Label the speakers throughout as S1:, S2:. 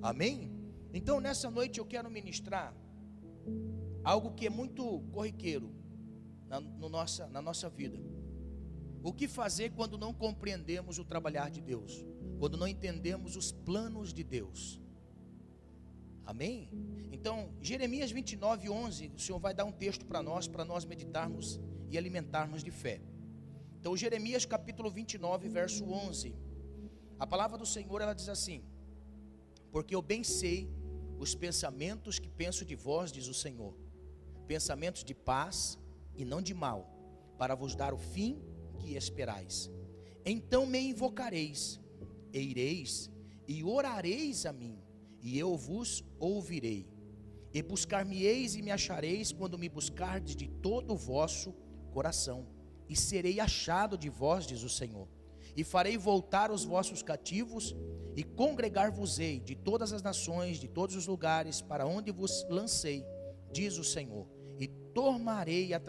S1: Amém? Então nessa noite eu quero ministrar algo que é muito corriqueiro na nossa vida. O que fazer quando não compreendemos o trabalhar de Deus? Quando não entendemos os planos de Deus? Amém? Então, Jeremias 29:11, o Senhor vai dar um texto para nós meditarmos e alimentarmos de fé. Então, Jeremias capítulo 29, verso 11. A palavra do Senhor, ela diz assim: porque eu bem sei os pensamentos que penso de vós, diz o Senhor, pensamentos de paz e não de mal, para vos dar o fim que esperais. Então me invocareis, e ireis, e orareis a mim, e eu vos ouvirei. E buscar-me-eis e me achareis, quando me buscardes de todo o vosso coração. E serei achado de vós, diz o Senhor. E farei voltar os vossos cativos, e congregar-vos-ei de todas as nações, de todos os lugares, para onde vos lancei, diz o Senhor. E tornarei a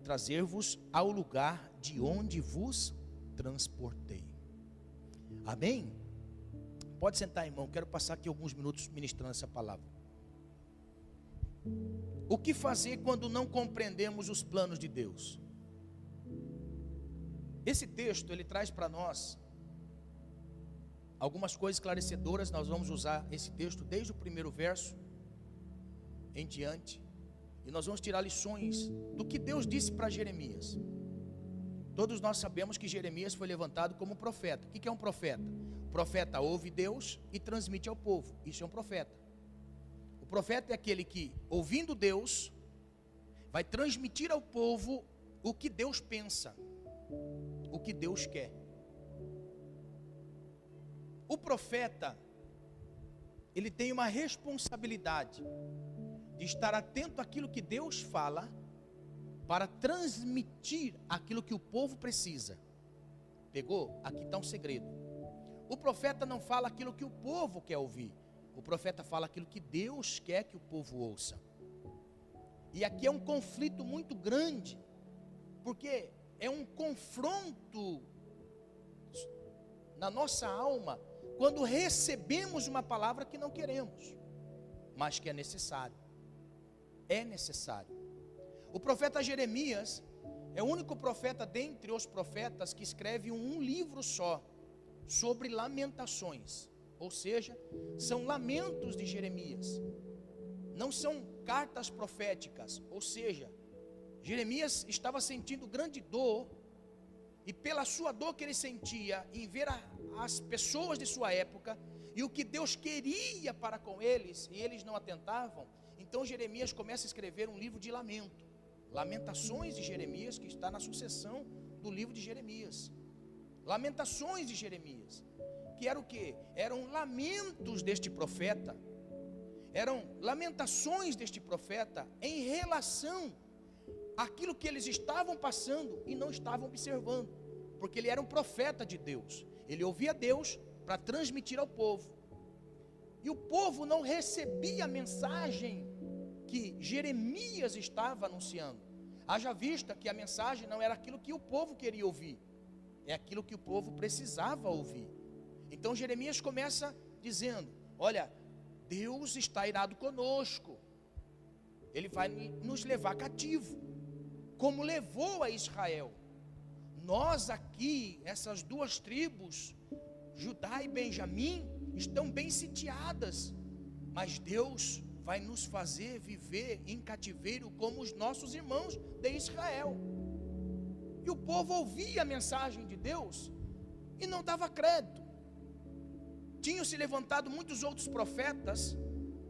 S1: trazer-vos ao lugar de onde vos transportei. Amém? Pode sentar, irmão, quero passar aqui alguns minutos ministrando essa palavra. O que fazer quando não compreendemos os planos de Deus? Esse texto, ele traz para nós algumas coisas esclarecedoras. Nós vamos usar esse texto desde o primeiro verso em diante, e nós vamos tirar lições do que Deus disse para Jeremias. Todos nós sabemos que Jeremias foi levantado como profeta. O que é um profeta? O profeta ouve Deus e transmite ao povo. Isso é um profeta. O profeta é aquele que, ouvindo Deus, vai transmitir ao povo o que Deus pensa, o que Deus quer. O profeta, ele tem uma responsabilidade de estar atento àquilo que Deus fala, para transmitir aquilo que o povo precisa. Pegou? Aqui está um segredo. O profeta não fala aquilo que o povo quer ouvir. O profeta fala aquilo que Deus quer que o povo ouça. E aqui é um conflito muito grande, porque é um confronto na nossa alma, quando recebemos uma palavra que não queremos, mas que é necessário. É necessário. O profeta Jeremias é o único profeta dentre os profetas que escreve um livro só, sobre lamentações. Ou seja, são lamentos de Jeremias, não são cartas proféticas. Ou seja, Jeremias estava sentindo grande dor, e pela sua dor que ele sentia em ver as pessoas de sua época, e o que Deus queria para com eles, e eles não atentavam, então Jeremias começa a escrever um livro de lamento. Lamentações de Jeremias, que está na sucessão do livro de Jeremias. Lamentações de Jeremias, que era o quê? Eram lamentos deste profeta, eram lamentações deste profeta em relação àquilo que eles estavam passando e não estavam observando, porque ele era um profeta de Deus, ele ouvia Deus para transmitir ao povo, e o povo não recebia a mensagem que Jeremias estava anunciando. Haja vista que a mensagem não era aquilo que o povo queria ouvir, é aquilo que o povo precisava ouvir. Então Jeremias começa dizendo: olha, Deus está irado conosco, Ele vai nos levar cativo, como levou a Israel. Nós aqui, essas duas tribos, Judá e Benjamim, estão bem sitiadas, mas Deus vai nos fazer viver em cativeiro como os nossos irmãos de Israel. E o povo ouvia a mensagem de Deus e não dava crédito. Tinham se levantado muitos outros profetas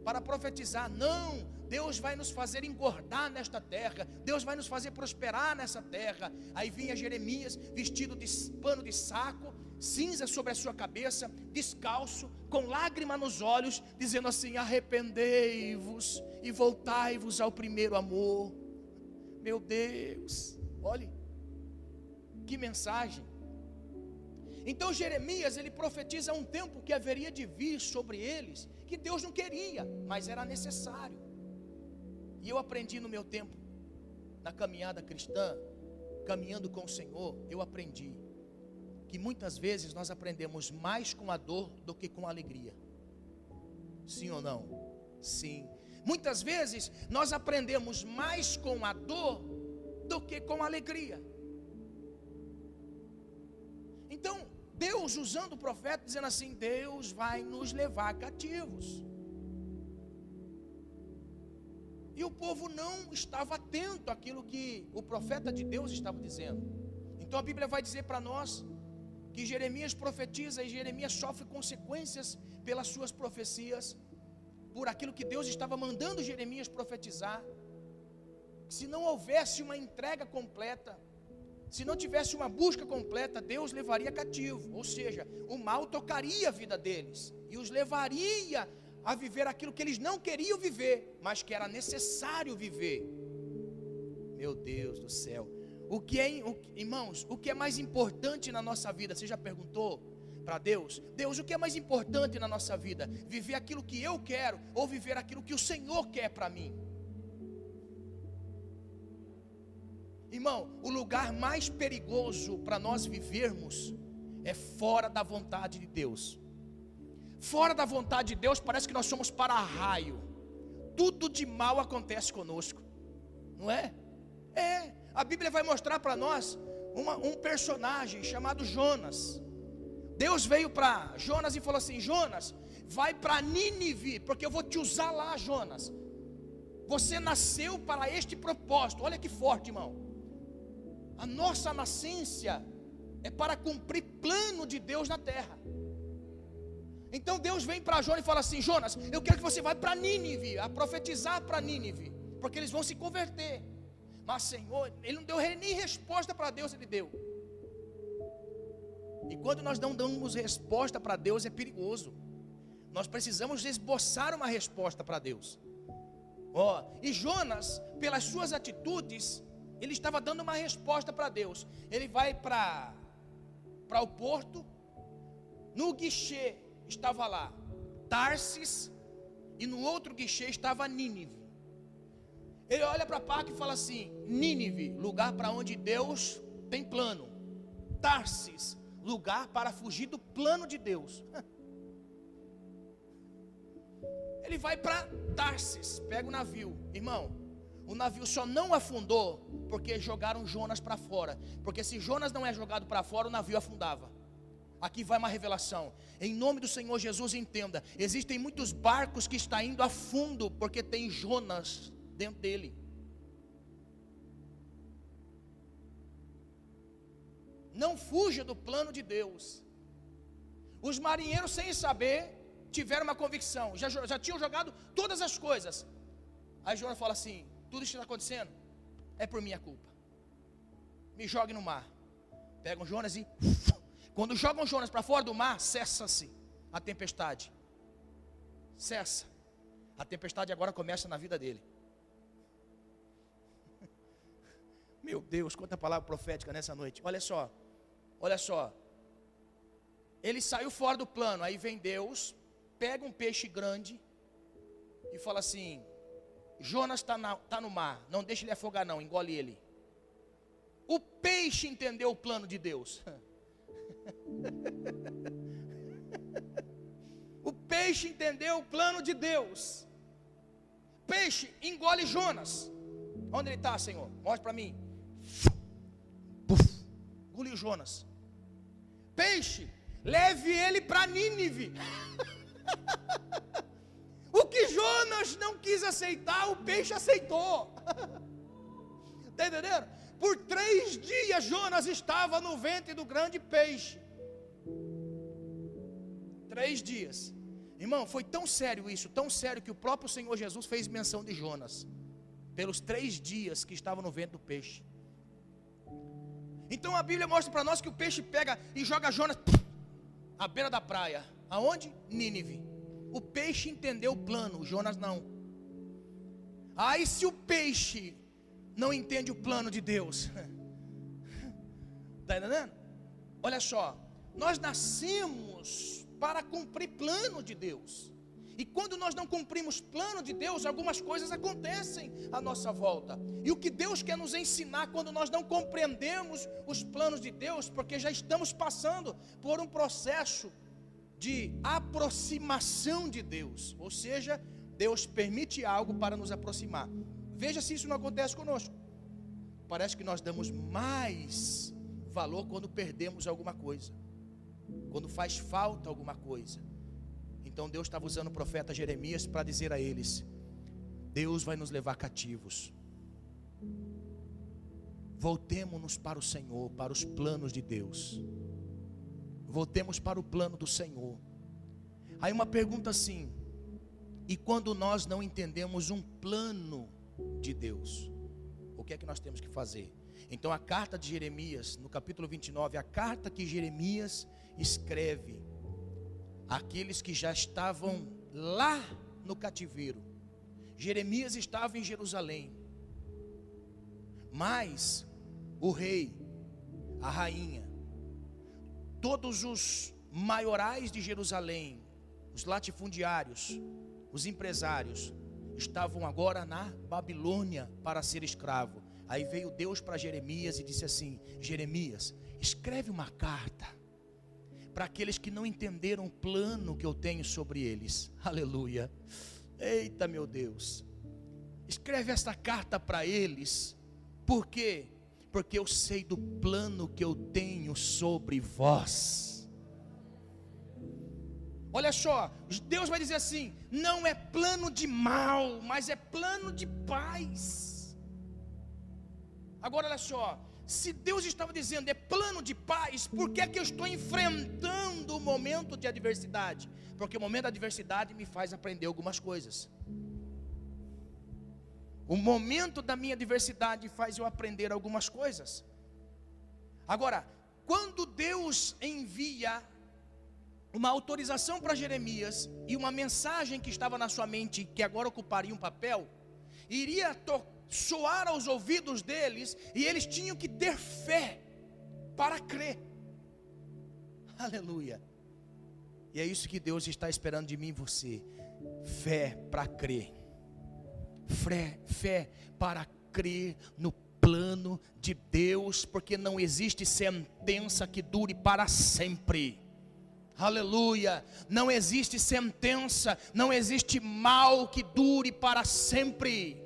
S1: para profetizar: não, Deus vai nos fazer engordar nesta terra, Deus vai nos fazer prosperar nessa terra. Aí vinha Jeremias vestido de pano de saco, cinza sobre a sua cabeça, descalço, com lágrima nos olhos, dizendo assim: arrependei-vos e voltai-vos ao primeiro amor. Meu Deus, olhe que mensagem. Então Jeremias, ele profetiza um tempo que haveria de vir sobre eles, que Deus não queria, mas era necessário. E eu aprendi no meu tempo, na caminhada cristã, caminhando com o Senhor, eu aprendi: que muitas vezes nós aprendemos mais com a dor do que com a alegria. Sim ou não? Sim. Muitas vezes nós aprendemos mais com a dor do que com a alegria. Então, Deus usando o profeta, dizendo assim: Deus vai nos levar cativos. E o povo não estava atento àquilo que o profeta de Deus estava dizendo. Então a Bíblia vai dizer para nós que Jeremias profetiza, e Jeremias sofre consequências pelas suas profecias, por aquilo que Deus estava mandando Jeremias profetizar. Se não houvesse uma entrega completa, se não tivesse uma busca completa, Deus levaria cativo, ou seja, o mal tocaria a vida deles e os levaria a viver aquilo que eles não queriam viver, mas que era necessário viver. Meu Deus do céu, irmãos, o que é mais importante na nossa vida? Você já perguntou para Deus? Deus, o que é mais importante na nossa vida? Viver aquilo que eu quero ou viver aquilo que o Senhor quer para mim? Irmão, o lugar mais perigoso para nós vivermos é fora da vontade de Deus. Fora da vontade de Deus parece que nós somos para-raio. Tudo de mal acontece conosco, não é? A Bíblia vai mostrar para nós um personagem chamado Jonas. Deus veio para Jonas e falou assim: Jonas, vai para Nínive, porque eu vou te usar lá, Jonas. Você nasceu para este propósito. Olha que forte, irmão. A nossa nascência é para cumprir plano de Deus na terra. Então Deus vem para Jonas e fala assim: Jonas, eu quero que você vá para Nínive, a profetizar para Nínive, porque eles vão se converter. Mas Senhor, ele não deu nem resposta para Deus, ele deu. E quando nós não damos resposta para Deus é perigoso. Nós precisamos esboçar uma resposta para Deus. E Jonas, pelas suas atitudes, ele estava dando uma resposta para Deus. Ele vai para o porto. No guichê estava lá Tarsis, e no outro guichê estava Nínive. Ele olha para a placa e fala assim: Nínive, lugar para onde Deus tem plano. Tarsis, lugar para fugir do plano de Deus. Ele vai para Tarsis, pega o navio. Irmão, o navio só não afundou porque jogaram Jonas para fora. Porque se Jonas não é jogado para fora, o navio afundava. Aqui vai uma revelação. Em nome do Senhor Jesus, entenda: existem muitos barcos que estão indo a fundo porque tem Jonas dentro dele. Não fuja do plano de Deus. Os marinheiros, sem saber, tiveram uma convicção. Já tinham jogado todas as coisas. Aí Jonas fala assim: tudo isso que está acontecendo é por minha culpa. Me jogue no mar. Pegam Jonas e quando jogam Jonas para fora do mar, cessa-se a tempestade. Cessa. A tempestade agora começa na vida dele. Meu Deus, quanta palavra profética nessa noite. Olha só. Ele saiu fora do plano. Aí vem Deus, pega um peixe grande e fala assim: Jonas está no mar, não deixe ele afogar não, engole ele. O peixe entendeu o plano de Deus. O peixe entendeu o plano de Deus. Peixe engole Jonas. Onde ele está, Senhor? Mostra para mim. Engoliu Jonas. Peixe, leve ele para Nínive. O que Jonas não quis aceitar, o peixe aceitou. Está entendendo? Por 3 dias Jonas estava no ventre do grande peixe. 3 dias. Irmão, foi tão sério isso, tão sério, que o próprio Senhor Jesus fez menção de Jonas. Pelos 3 dias que estava no ventre do peixe. Então a Bíblia mostra para nós que o peixe pega e joga Jonas à beira da praia. Aonde? Nínive. O peixe entendeu o plano, Jonas não. Aí se o peixe não entende o plano de Deus, está entendendo? Olha só, nós nascemos para cumprir plano de Deus. E quando nós não cumprimos o plano de Deus, algumas coisas acontecem à nossa volta. E o que Deus quer nos ensinar quando nós não compreendemos os planos de Deus, porque já estamos passando por um processo de aproximação de Deus. Ou seja, Deus permite algo para nos aproximar. Veja se isso não acontece conosco. Parece que nós damos mais valor quando perdemos alguma coisa, quando faz falta alguma coisa. Então Deus estava usando o profeta Jeremias para dizer a eles: Deus vai nos levar cativos. Voltemos-nos para o Senhor, para os planos de Deus. Voltemos para o plano do Senhor. Aí uma pergunta assim: e quando nós não entendemos um plano de Deus, o que é que nós temos que fazer? Então a carta de Jeremias, no capítulo 29, a carta que Jeremias escreve àqueles que já estavam lá no cativeiro. Jeremias estava em Jerusalém, mas o rei, a rainha, todos os maiorais de Jerusalém, os latifundiários, os empresários, estavam agora na Babilônia para ser escravo. Aí veio Deus para Jeremias e disse assim: Jeremias, escreve uma carta para aqueles que não entenderam o plano que eu tenho sobre eles. Aleluia. Eita, meu Deus. Escreve esta carta para eles. Por quê? Porque eu sei do plano que eu tenho sobre vós. Olha só, Deus vai dizer assim: não é plano de mal, mas é plano de paz. Agora olha só, se Deus estava dizendo é plano de paz, por que é que eu estou enfrentando o momento de adversidade? Porque o momento da adversidade me faz aprender algumas coisas. O momento da minha adversidade faz eu aprender algumas coisas. Agora, quando Deus envia uma autorização para Jeremias e uma mensagem que estava na sua mente, que agora ocuparia um papel, iria soar aos ouvidos deles, e eles tinham que ter fé para crer. Aleluia. E é isso que Deus está esperando de mim e você: fé para crer. Fé para crer no plano de Deus, porque não existe sentença que dure para sempre. Aleluia. Não existe sentença, não existe mal que dure para sempre.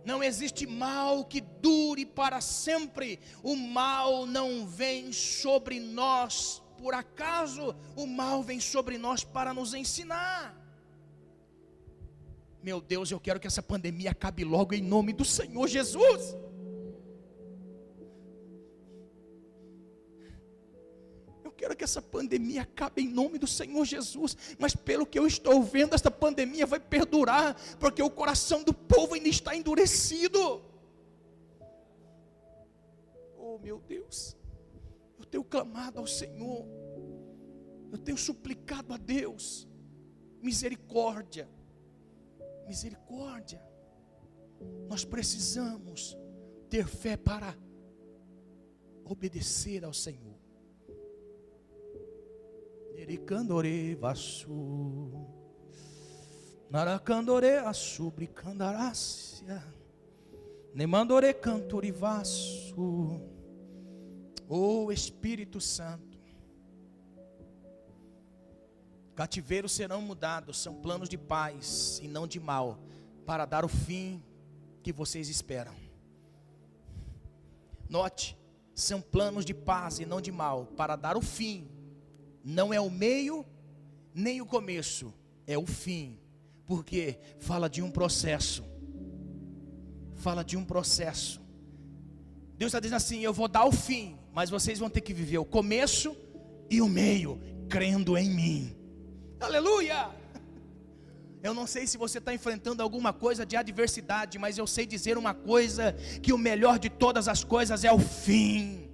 S1: Não existe mal que dure para sempre. O mal não vem sobre nós por acaso, o mal vem sobre nós para nos ensinar. Meu Deus, eu quero que essa pandemia acabe logo em nome do Senhor Jesus. Eu quero que essa pandemia acabe em nome do Senhor Jesus. Mas pelo que eu estou vendo, esta pandemia vai perdurar, porque o coração do povo ainda está endurecido. Oh meu Deus, eu tenho clamado ao Senhor, eu tenho suplicado a Deus, misericórdia, misericórdia. Nós precisamos ter fé para obedecer ao Senhor. Nericandore vasu, naracandore asubricandarácia, nemandore canturi vasu. Oh Espírito Santo, cativeiros serão mudados, são planos de paz e não de mal, para dar o fim que vocês esperam. Note, são planos de paz e não de mal, para dar o fim. Não é o meio, nem o começo, é o fim. Porque fala de um processo. Fala de um processo. Deus está dizendo assim: eu vou dar o fim, mas vocês vão ter que viver o começo e o meio, crendo em mim. Aleluia! Eu não sei se você está enfrentando alguma coisa de adversidade, mas eu sei dizer uma coisa: que o melhor de todas as coisas é o fim.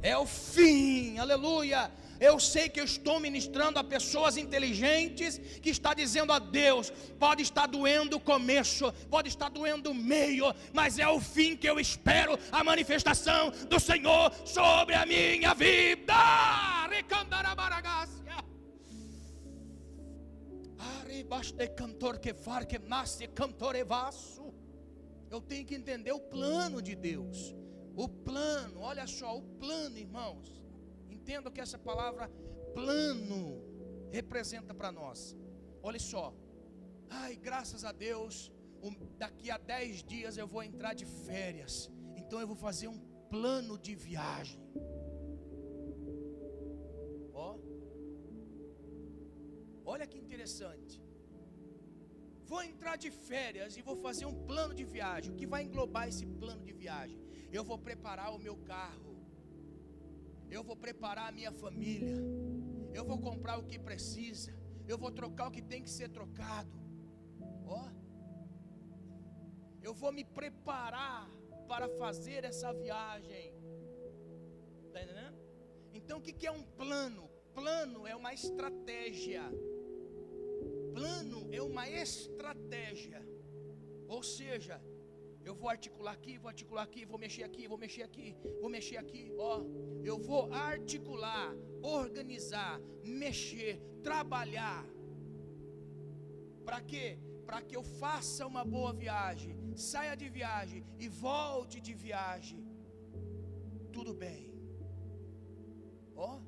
S1: É o fim, aleluia. Eu sei que eu estou ministrando a pessoas inteligentes, que está dizendo a Deus: pode estar doendo o começo, pode estar doendo o meio, mas é o fim que eu espero, a manifestação do Senhor sobre a minha vida. Eu tenho que entender o plano de Deus. O plano, olha só, o plano, irmãos. Entenda o que essa palavra plano representa para nós. Olha só. Ai, graças a Deus, daqui a 10 dias eu vou entrar de férias. Então eu vou fazer um plano de viagem. Ó. Olha que interessante. Vou entrar de férias e vou fazer um plano de viagem. O que vai englobar esse plano de viagem? Eu vou preparar o meu carro. Eu vou preparar a minha família. Eu vou comprar o que precisa. Eu vou trocar o que tem que ser trocado. Ó. Eu vou me preparar para fazer essa viagem. Está entendendo? Então o que é um plano? Plano é uma estratégia. Plano é uma estratégia. Ou seja, eu vou articular aqui, vou mexer aqui, vou mexer aqui, vou mexer aqui. Ó, eu vou articular, organizar, mexer, trabalhar. Para quê? Para que eu faça uma boa viagem, saia de viagem e volte de viagem. Tudo bem. Ó,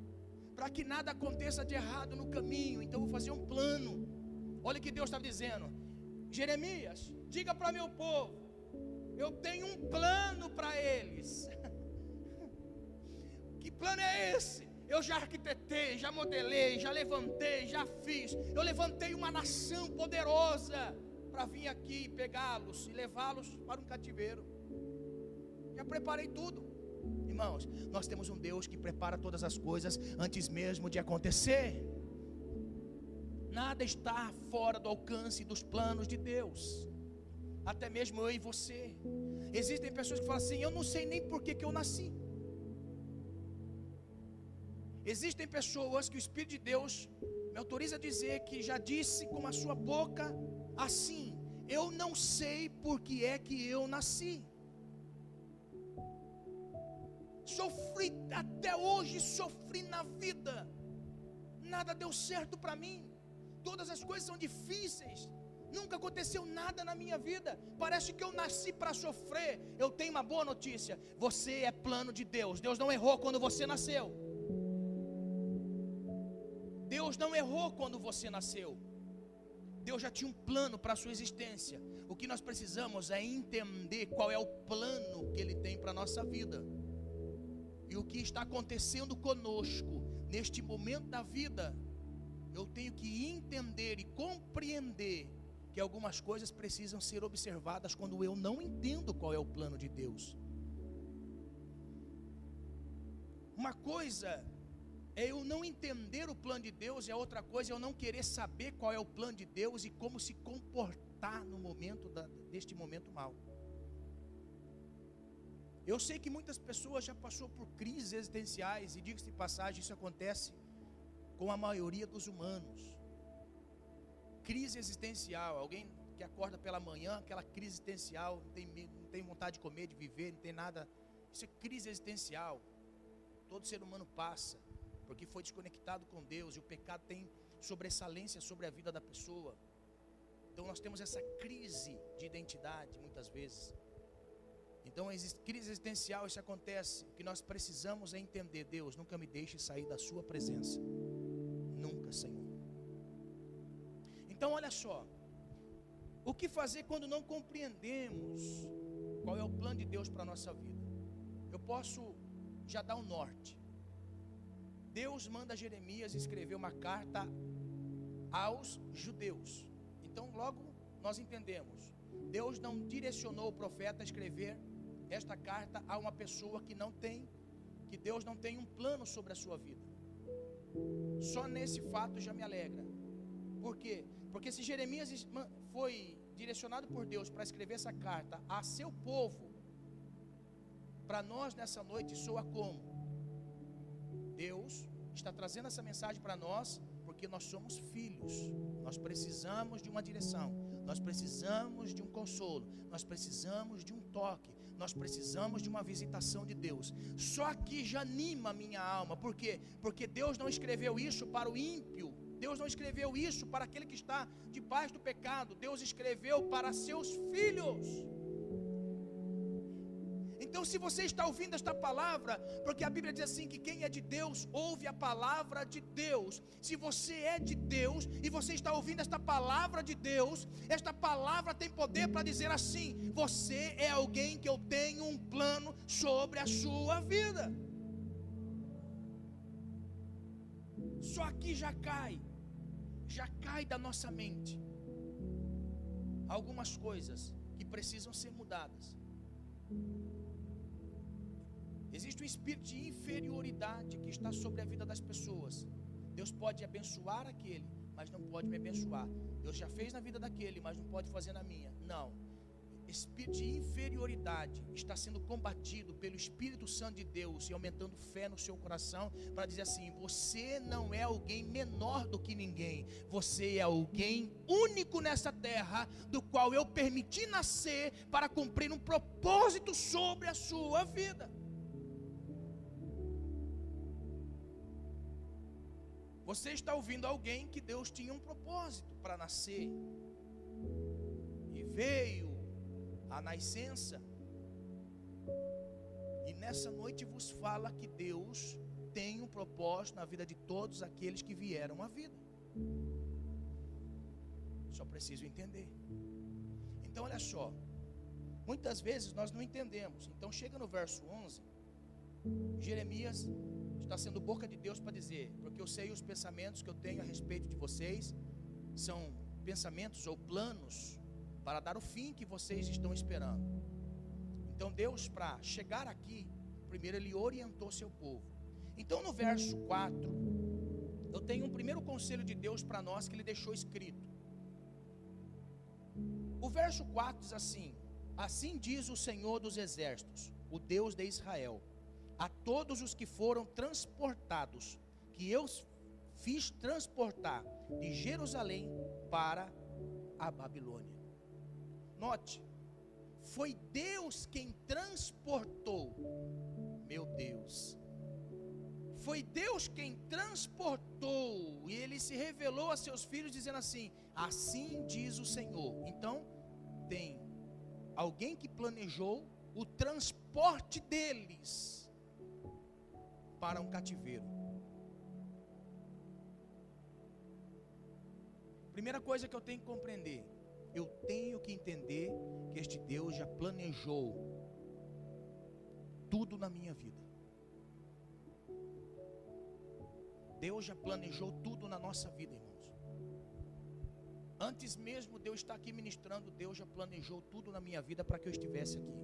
S1: para que nada aconteça de errado no caminho. Então eu vou fazer um plano. Olha o que Deus está dizendo. Jeremias, diga para meu povo, eu tenho um plano para eles. Que plano é esse? Eu já arquitetei, já modelei, já levantei, já fiz. Eu levantei uma nação poderosa para vir aqui pegá-los e levá-los para um cativeiro. Já preparei tudo. Irmãos, nós temos um Deus que prepara todas as coisas antes mesmo de acontecer. Nada está fora do alcance dos planos de Deus. Até mesmo eu e você. Existem pessoas que falam assim: eu não sei nem por que eu nasci. Existem pessoas que o Espírito de Deus me autoriza a dizer que já disse com a sua boca assim: eu não sei por que é que eu nasci. Sofri até hoje, sofri na vida. Nada deu certo para mim. Todas as coisas são difíceis. Nunca aconteceu nada na minha vida. Parece que eu nasci para sofrer. Eu tenho uma boa notícia: você é plano de Deus. Deus não errou quando você nasceu. Deus não errou quando você nasceu. Deus já tinha um plano para a sua existência. O que nós precisamos é entender qual é o plano que Ele tem para a nossa vida. E o que está acontecendo conosco neste momento da vida, eu tenho que entender e compreender que algumas coisas precisam ser observadas quando eu não entendo qual é o plano de Deus. Uma coisa é eu não entender o plano de Deus, e a outra coisa é eu não querer saber qual é o plano de Deus e como se comportar no momento deste momento mau. Eu sei que muitas pessoas já passaram por crises existenciais, e diga-se de passagem, isso acontece com a maioria dos humanos. Crise existencial, alguém que acorda pela manhã, aquela crise existencial, não tem vontade de comer, de viver, não tem nada. Isso é crise existencial. Todo ser humano passa, porque foi desconectado com Deus, e o pecado tem sobressalência sobre a vida da pessoa. Então nós temos essa crise de identidade muitas vezes. Então crise existencial, isso acontece. O que nós precisamos é entender: Deus, nunca me deixe sair da sua presença. Nunca, Senhor. Então olha só, o que fazer quando não compreendemos qual é o plano de Deus para a nossa vida? Eu posso já dar um norte. Deus manda Jeremias escrever uma carta aos judeus. Então logo nós entendemos, Deus não direcionou o profeta a escrever esta carta a uma pessoa que Deus não tem um plano sobre a sua vida. Só nesse fato já me alegra. Por quê? Porque se Jeremias foi direcionado por Deus para escrever essa carta a seu povo, para nós nessa noite soa como? Deus está trazendo essa mensagem para nós porque nós somos filhos. Nós precisamos de uma direção, nós precisamos de um consolo, nós precisamos de um toque, nós precisamos de uma visitação de Deus. Só que já anima a minha alma. Por quê? Porque Deus não escreveu isso para o ímpio, Deus não escreveu isso para aquele que está debaixo do pecado. Deus escreveu para seus filhos. Então, se você está ouvindo esta palavra, porque a Bíblia diz assim, que quem é de Deus, ouve a palavra de Deus. Se você é de Deus, e você está ouvindo esta palavra de Deus, esta palavra tem poder para dizer assim, você é alguém que eu tenho um plano sobre a sua vida. Só aqui já cai da nossa mente algumas coisas que precisam ser mudadas. Existe um espírito de inferioridade que está sobre a vida das pessoas. Deus pode abençoar aquele, mas não pode me abençoar. Deus já fez na vida daquele, mas não pode fazer na minha. Não. Espírito de inferioridade está sendo combatido pelo Espírito Santo de Deus e aumentando fé no seu coração para dizer assim, você não é alguém menor do que ninguém, você é alguém único nessa terra, do qual eu permiti nascer para cumprir um propósito sobre a sua vida. Você está ouvindo alguém que Deus tinha um propósito para nascer e veio a nascença, e nessa noite vos fala que Deus tem um propósito na vida de todos aqueles que vieram à vida. Só preciso entender. Então olha só, muitas vezes nós não entendemos. Então chega no verso 11, Jeremias está sendo boca de Deus para dizer, porque eu sei os pensamentos que eu tenho a respeito de vocês, são pensamentos ou planos para dar o fim que vocês estão esperando. Então Deus, para chegar aqui, primeiro Ele orientou seu povo. Então no verso 4, eu tenho um primeiro conselho de Deus para nós que Ele deixou escrito. O verso 4 diz assim, assim diz o Senhor dos Exércitos, o Deus de Israel, a todos os que foram transportados, que eu fiz transportar de Jerusalém para a Babilônia. Note, foi Deus quem transportou, meu Deus, foi Deus quem transportou, e Ele se revelou a seus filhos dizendo assim, assim diz o Senhor. Então, tem alguém que planejou o transporte deles para um cativeiro. Primeira coisa que eu tenho que compreender, eu tenho que entender que este Deus já planejou tudo na minha vida. Deus já planejou tudo na nossa vida, irmãos. Antes mesmo de eu estar aqui ministrando, Deus já planejou tudo na minha vida para que eu estivesse aqui.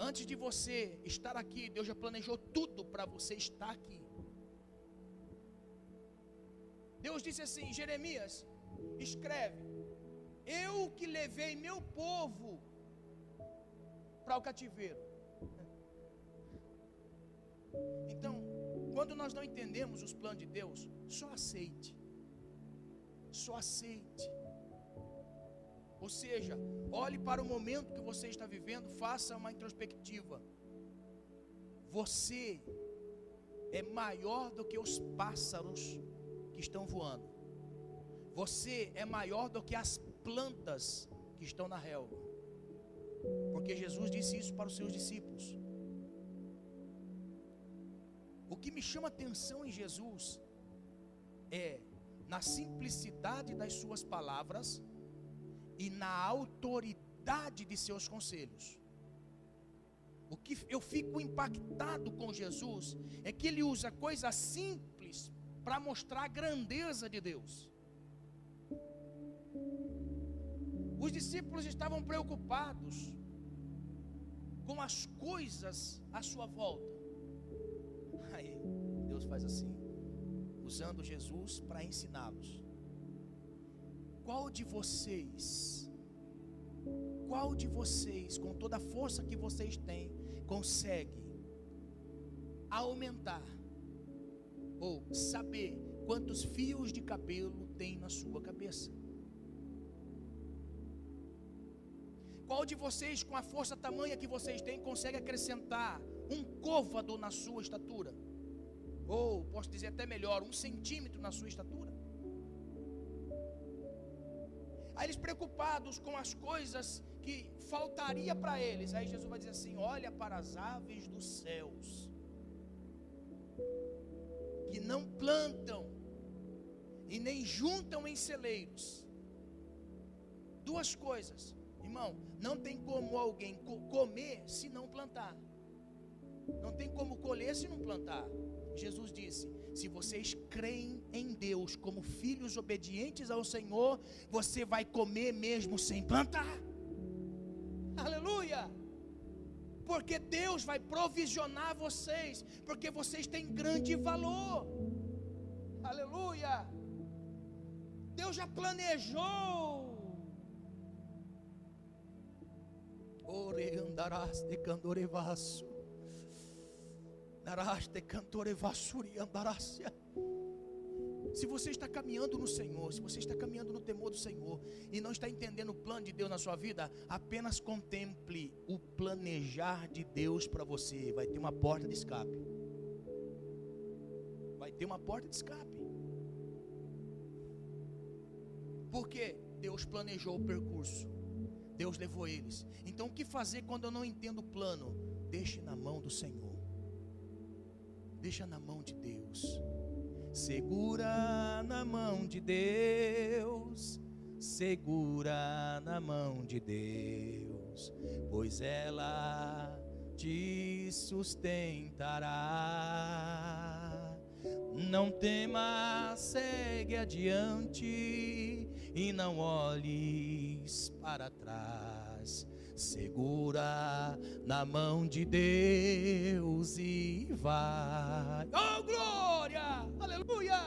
S1: Antes de você estar aqui, Deus já planejou tudo para você estar aqui. Deus disse assim, Jeremias, escreve, eu que levei meu povo para o cativeiro. Então, quando nós não entendemos os planos de Deus, só aceite. Só aceite. Ou seja, olhe para o momento que você está vivendo, faça uma introspectiva. Você é maior do que os pássaros que estão voando. Você é maior do que as plantas que estão na relva. Porque Jesus disse isso para os seus discípulos. O que me chama atenção em Jesus é na simplicidade das suas palavras e na autoridade de seus conselhos. O que eu fico impactado com Jesus é que Ele usa coisas simples para mostrar a grandeza de Deus. Os discípulos estavam preocupados com as coisas à sua volta. Aí Deus faz assim, usando Jesus para ensiná-los. Qual de vocês, com toda a força que vocês têm, consegue aumentar ou saber quantos fios de cabelo tem na sua cabeça? Qual de vocês, com a força tamanha que vocês têm, consegue acrescentar um côvado na sua estatura? ou posso dizer até melhor, 1 centímetro na sua estatura. Aí eles preocupados com as coisas que faltaria para eles, aí Jesus vai dizer assim: olha para as aves dos céus, que não plantam e nem juntam em celeiros. Duas coisas, irmão, não tem como alguém comer se não plantar, não tem como colher se não plantar. Jesus disse: se vocês creem em Deus como filhos obedientes ao Senhor, você vai comer mesmo sem plantar. Aleluia! Porque Deus vai provisionar vocês, porque vocês têm grande valor. Aleluia! Deus já planejou. Ore andarás de candorevasso. Se você está caminhando no Senhor, se você está caminhando no temor do Senhor e não está entendendo o plano de Deus na sua vida, apenas contemple o planejar de Deus para você. Vai ter uma porta de escape. Vai ter uma porta de escape. Porque Deus planejou o percurso, Deus levou eles. Então o que fazer quando eu não entendo o plano? Deixe na mão do Senhor. Deixa na mão de Deus. Segura na mão de Deus. Segura na mão de Deus, pois ela te sustentará. Não temas, segue adiante e não olhes para trás. Segura na mão de Deus e vai. Oh, glória! Aleluia!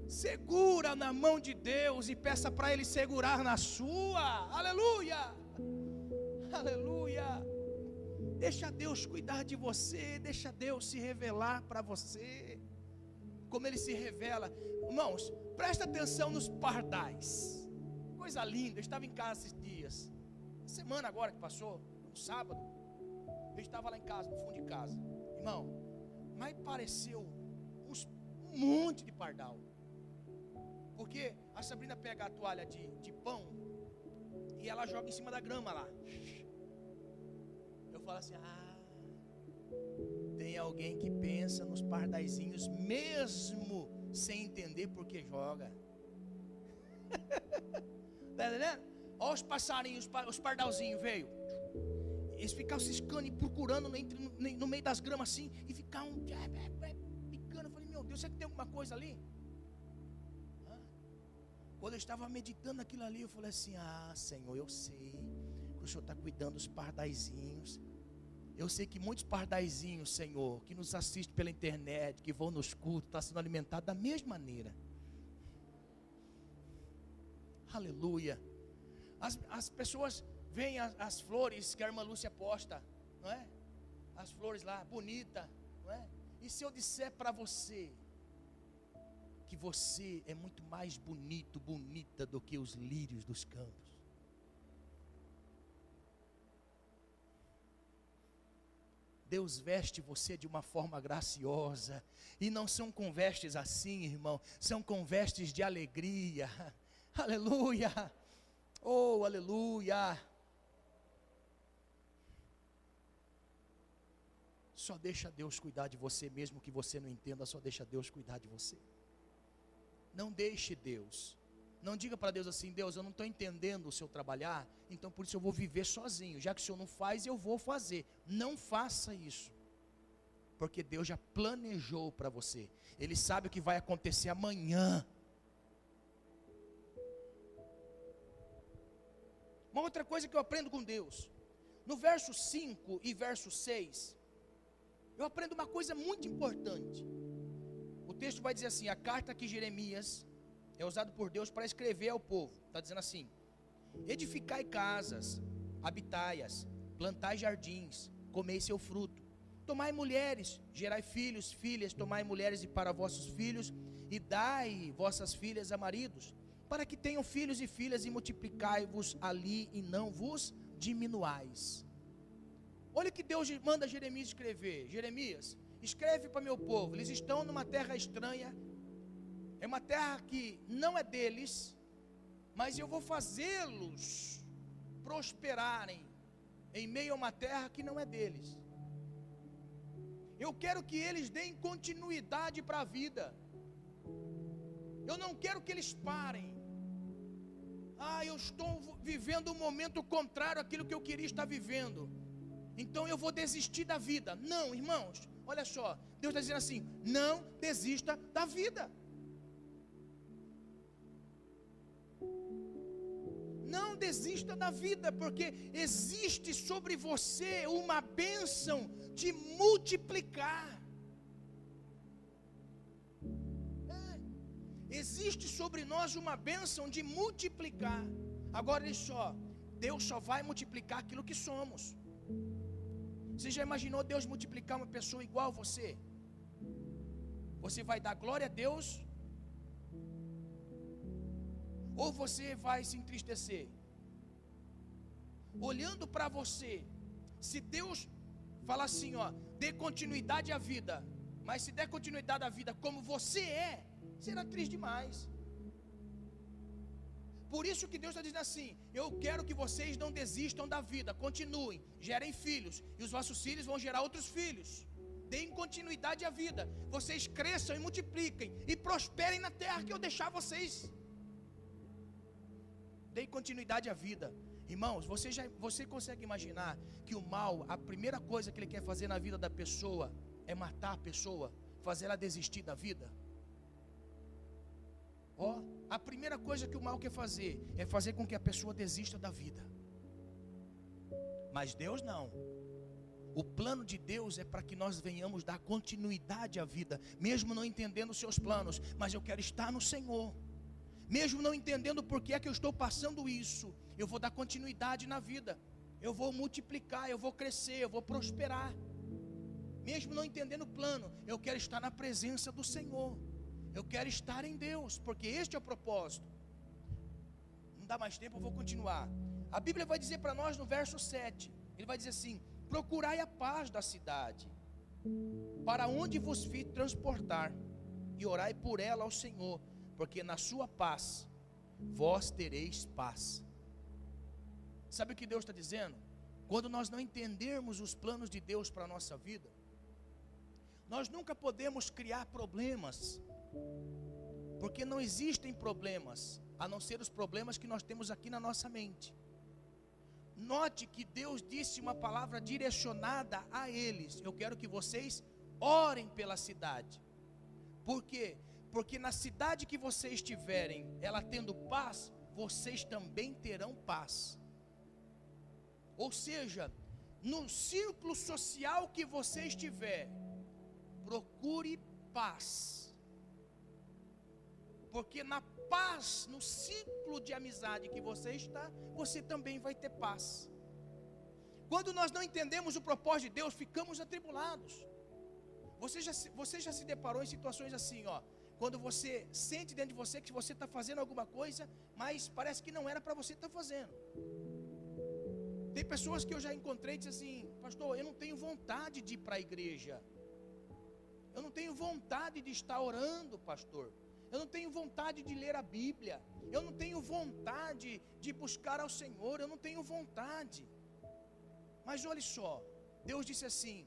S1: Segura na mão de Deus e peça para Ele segurar na sua. Aleluia! Aleluia! Deixa Deus cuidar de você. Deixa Deus se revelar para você. Como Ele se revela. Irmãos, presta atenção nos pardais. Coisa linda. Eu estava em casa esses dias. Semana agora que passou, no sábado, eu estava lá em casa, no fundo de casa, irmão, mas pareceu um monte de pardal, porque a Sabrina pega a toalha de pão, e ela joga em cima da grama lá, eu falo assim: tem alguém que pensa nos pardaizinhos, mesmo sem entender por que joga, tá entendendo? Olha os passarinhos, os pardalzinhos veio. Eles ficavam ciscando e procurando no meio das gramas assim. E ficavam picando. Eu falei: meu Deus, será que tem alguma coisa ali? Quando eu estava meditando aquilo ali, eu falei assim: Senhor, eu sei que o Senhor está cuidando dos pardaizinhos. Eu sei que muitos pardaizinhos, Senhor, que nos assistem pela internet, que vão nos cultos, estão sendo alimentados da mesma maneira. Aleluia. As pessoas veem as flores que a irmã Lúcia posta, não é? As flores lá, bonita, não é? E se eu disser para você que você é muito mais bonita do que os lírios dos campos? Deus veste você de uma forma graciosa, e não são com vestes assim, irmão, são com vestes de alegria. Aleluia! Oh, aleluia! Só deixa Deus cuidar de você, mesmo que você não entenda, só deixa Deus cuidar de você. Não deixe Deus. Não diga para Deus assim: Deus, eu não estou entendendo o seu trabalhar, então por isso eu vou viver sozinho. Já que o Senhor não faz, eu vou fazer. Não faça isso, porque Deus já planejou para você. Ele sabe o que vai acontecer amanhã. Uma outra coisa que eu aprendo com Deus, no verso 5 e verso 6, eu aprendo uma coisa muito importante. O texto vai dizer assim: a carta que Jeremias é usado por Deus para escrever ao povo, está dizendo assim: edificai casas, habitai-as, plantai jardins, comei seu fruto, tomai mulheres, gerai filhos, filhas, tomai mulheres para vossos filhos, e dai vossas filhas a maridos, para que tenham filhos e filhas, e multiplicai-vos ali, e não vos diminuais. Olha o que Deus manda Jeremias escrever: Jeremias, escreve para meu povo, eles estão numa terra estranha, é uma terra que não é deles, mas eu vou fazê-los prosperarem em meio a uma terra que não é deles. Eu quero que eles deem continuidade para a vida. Eu não quero que eles parem. Eu estou vivendo um momento contrário àquilo que eu queria estar vivendo, então eu vou desistir da vida. Não, irmãos, olha só, Deus está dizendo assim: não desista da vida. Não desista da vida, porque existe sobre você uma bênção de multiplicar. Existe sobre nós uma bênção de multiplicar. Agora olha só, Deus só vai multiplicar aquilo que somos. Você já imaginou Deus multiplicar uma pessoa igual a você? Você vai dar glória a Deus? Ou você vai se entristecer? Olhando para você, se Deus falar assim, dê continuidade à vida, mas se der continuidade à vida como você será triste demais. Por isso que Deus está dizendo assim: eu quero que vocês não desistam da vida, continuem, gerem filhos, e os vossos filhos vão gerar outros filhos. Deem continuidade à vida, vocês cresçam e multipliquem, e prosperem na terra que eu deixar vocês. Deem continuidade à vida. Irmãos, você consegue imaginar que o mal, a primeira coisa que ele quer fazer na vida da pessoa é matar a pessoa, fazer ela desistir da vida? A primeira coisa que o mal quer fazer é fazer com que a pessoa desista da vida. Mas Deus não. O plano de Deus é para que nós venhamos dar continuidade à vida, mesmo não entendendo os seus planos. Mas eu quero estar no Senhor, mesmo não entendendo por que é que eu estou passando isso. Eu vou dar continuidade na vida, eu vou multiplicar, eu vou crescer, eu vou prosperar. Mesmo não entendendo o plano, eu quero estar na presença do Senhor. Eu quero estar em Deus, porque este é o propósito. Não dá mais tempo, eu vou continuar. A Bíblia vai dizer para nós no verso 7, ele vai dizer assim: procurai a paz da cidade, para onde vos fiz transportar, e orai por ela ao Senhor, porque na sua paz vós tereis paz. Sabe o que Deus está dizendo? Quando nós não entendermos os planos de Deus para a nossa vida, nós nunca podemos criar problemas, porque não existem problemas, a não ser os problemas que nós temos aqui na nossa mente. Note que Deus disse uma palavra direcionada a eles: eu quero que vocês orem pela cidade. Por quê? Porque na cidade que vocês estiverem, ela tendo paz, vocês também terão paz. Ou seja, no círculo social que você estiver, procure paz. Porque na paz, no ciclo de amizade que você está, você também vai ter paz. Quando nós não entendemos o propósito de Deus, ficamos atribulados. Você já se deparou em situações assim, quando você sente dentro de você que você está fazendo alguma coisa, mas parece que não era para você estar fazendo. Tem pessoas que eu já encontrei e dizem assim: pastor, eu não tenho vontade de ir para a igreja, eu não tenho vontade de estar orando, pastor, eu não tenho vontade de ler a Bíblia, eu não tenho vontade de buscar ao Senhor, eu não tenho vontade. Mas olha só, Deus disse assim: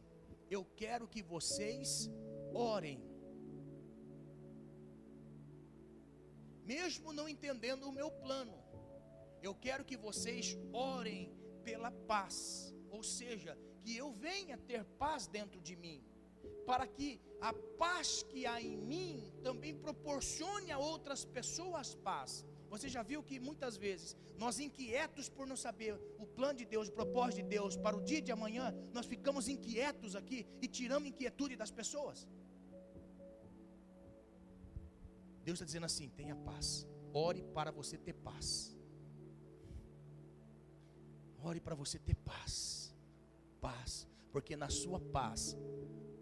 S1: eu quero que vocês orem, mesmo não entendendo o meu plano. Eu quero que vocês orem pela paz, ou seja, que eu venha ter paz dentro de mim, para que a paz que há em mim também proporcione a outras pessoas paz. Você já viu que muitas vezes nós, inquietos por não saber o plano de Deus, o propósito de Deus para o dia de amanhã, nós ficamos inquietos aqui e tiramos a inquietude das pessoas? Deus está dizendo assim: tenha paz, ore para você ter paz. Ore para você ter paz, paz, porque na sua paz,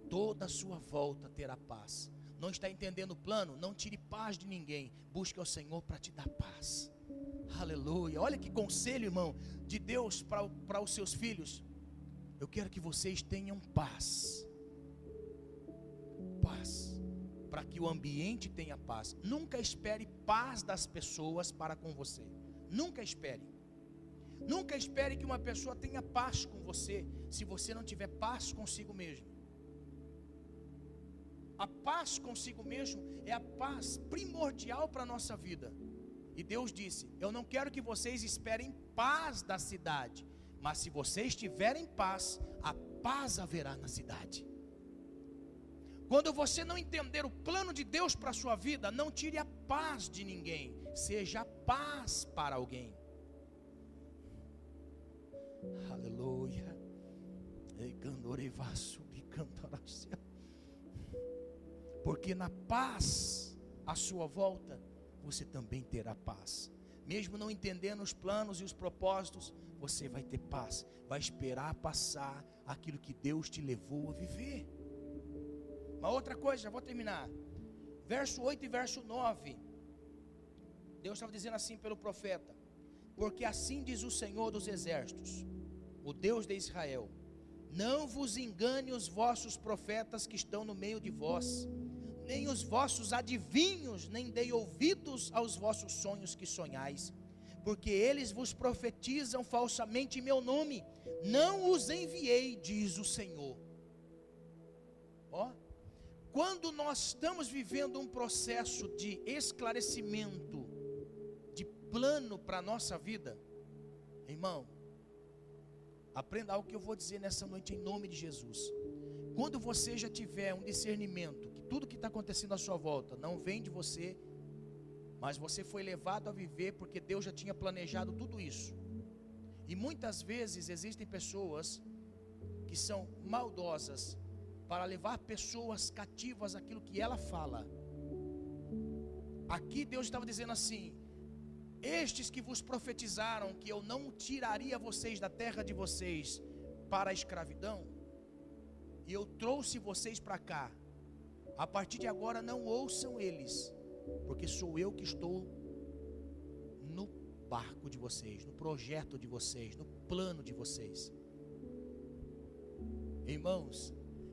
S1: toda a sua volta terá paz. Não está entendendo o plano? Não tire paz de ninguém, busque ao Senhor para te dar paz. Aleluia. Olha que conselho, irmão, de Deus para os seus filhos: eu quero que vocês tenham paz. paz, para que o ambiente tenha paz. Nunca espere paz das pessoas para com você. Nunca espere. Nunca espere que uma pessoa tenha paz com você, se você não tiver paz consigo mesmo. A paz consigo mesmo é a paz primordial para a nossa vida. E Deus disse: eu não quero que vocês esperem paz da cidade, mas se vocês tiverem paz, a paz haverá na cidade. Quando você não entender o plano de Deus para a sua vida, não tire a paz de ninguém, seja a paz para alguém. Aleluia. Porque na paz à sua volta, você também terá paz. Mesmo não entendendo os planos e os propósitos, você vai ter paz. Vai esperar passar aquilo que Deus te levou a viver. Uma outra coisa, já vou terminar. Verso 8 e verso 9. Deus estava dizendo assim pelo profeta: porque assim diz o Senhor dos exércitos, o Deus de Israel: não vos engane os vossos profetas que estão no meio de vós, nem os vossos adivinhos, nem dei ouvidos aos vossos sonhos que sonhais, porque eles vos profetizam falsamente em meu nome. Não os enviei, diz o Senhor. Ó, quando nós estamos vivendo um processo de esclarecimento, de plano para a nossa vida, irmão, aprenda algo que eu vou dizer nessa noite em nome de Jesus. Quando você já tiver um discernimento que tudo que está acontecendo à sua volta não vem de você, mas você foi levado a viver porque Deus já tinha planejado tudo isso. E muitas vezes existem pessoas que são maldosas para levar pessoas cativas àquilo que ela fala. Aqui Deus estava dizendo assim: estes que vos profetizaram que eu não tiraria vocês da terra de vocês para a escravidão, e eu trouxe vocês para cá, a partir de agora não ouçam eles, porque sou eu que estou no barco de vocês, no projeto de vocês, no plano de vocês. Irmãos,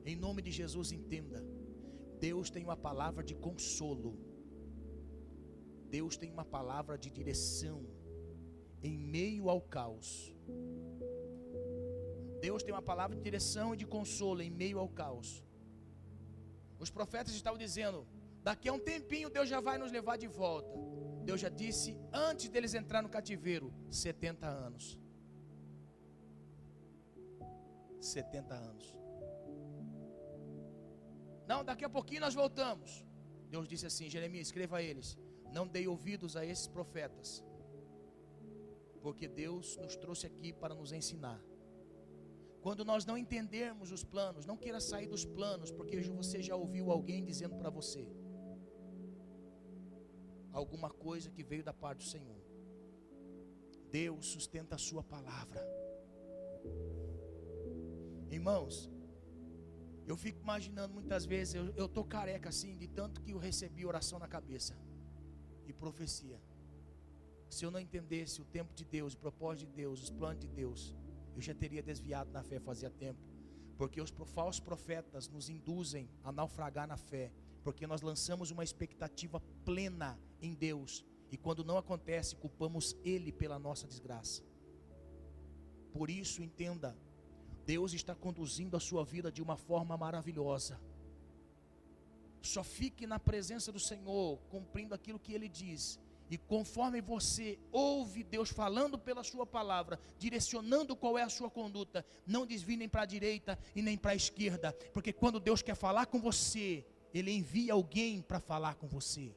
S1: em nome de Jesus, entenda: Deus tem uma palavra de consolo, Deus tem uma palavra de direção em meio ao caos. Deus tem uma palavra de direção e de consolo em meio ao caos. Os profetas estavam dizendo: daqui a um tempinho Deus já vai nos levar de volta. Deus já disse, antes deles entrar no cativeiro, 70 anos. 70 anos. Não, daqui a pouquinho nós voltamos. Deus disse assim: Jeremias, escreva a eles: não dei ouvidos a esses profetas, porque Deus nos trouxe aqui para nos ensinar. Quando nós não entendermos os planos, não queira sair dos planos, porque você já ouviu alguém dizendo para você alguma coisa que veio da parte do Senhor. Deus sustenta a sua palavra. Irmãos, eu fico imaginando muitas vezes, eu estou careca assim, de tanto que eu recebi oração na cabeça e profecia. Se eu não entendesse o tempo de Deus, o propósito de Deus, os planos de Deus, eu já teria desviado na fé fazia tempo. Porque os falsos profetas nos induzem a naufragar na fé, porque nós lançamos uma expectativa plena em Deus, e quando não acontece, culpamos Ele pela nossa desgraça. Por isso, entenda: Deus está conduzindo a sua vida de uma forma maravilhosa. Só fique na presença do Senhor, cumprindo aquilo que Ele diz. E conforme você ouve Deus falando pela sua palavra, direcionando qual é a sua conduta, não desvie nem para a direita e nem para a esquerda. Porque quando Deus quer falar com você, Ele envia alguém para falar com você.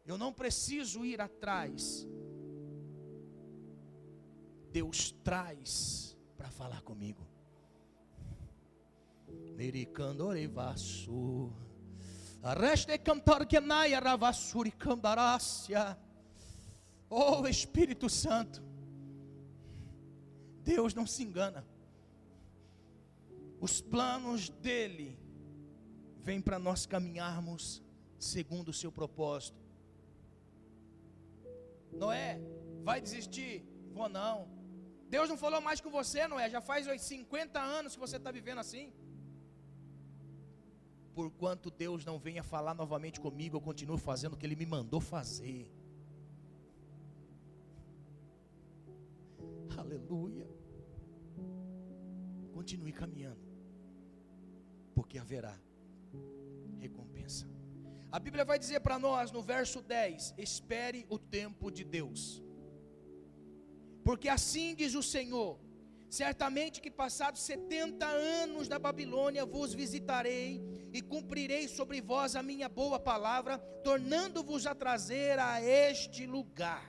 S1: Eu não preciso ir atrás. Deus traz para falar comigo. Nericandorevasso. Arreste cantar que naia ravassuri cambarácia. Oh Espírito Santo, Deus não se engana. Os planos dele vêm para nós caminharmos segundo o seu propósito. Noé, vai desistir? Vou não. Deus não falou mais com você, Noé, já faz 50 anos que você está vivendo assim. Porquanto Deus não venha falar novamente comigo, eu continuo fazendo o que Ele me mandou fazer. Aleluia. Continue caminhando, porque haverá recompensa. A Bíblia vai dizer para nós no verso 10: espere o tempo de Deus, porque assim diz o Senhor: certamente que passados 70 anos da Babilônia vos visitarei e cumprirei sobre vós a minha boa palavra, tornando-vos a trazer a este lugar.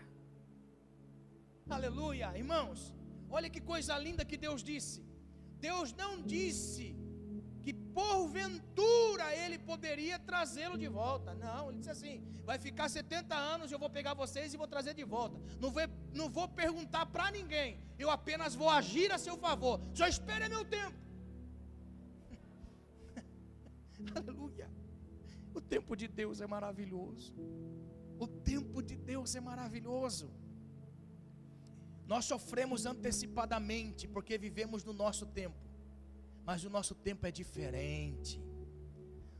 S1: Aleluia, irmãos, olha que coisa linda que Deus disse. Deus não disse que porventura Ele poderia trazê-lo de volta. Não, Ele disse assim: vai ficar 70 anos, eu vou pegar vocês e vou trazer de volta. Não vou perguntar para ninguém, eu apenas vou agir a seu favor. Só espere meu tempo. Aleluia. O tempo de Deus é maravilhoso. O tempo de Deus é maravilhoso. Nós sofremos antecipadamente porque vivemos no nosso tempo, mas o nosso tempo é diferente.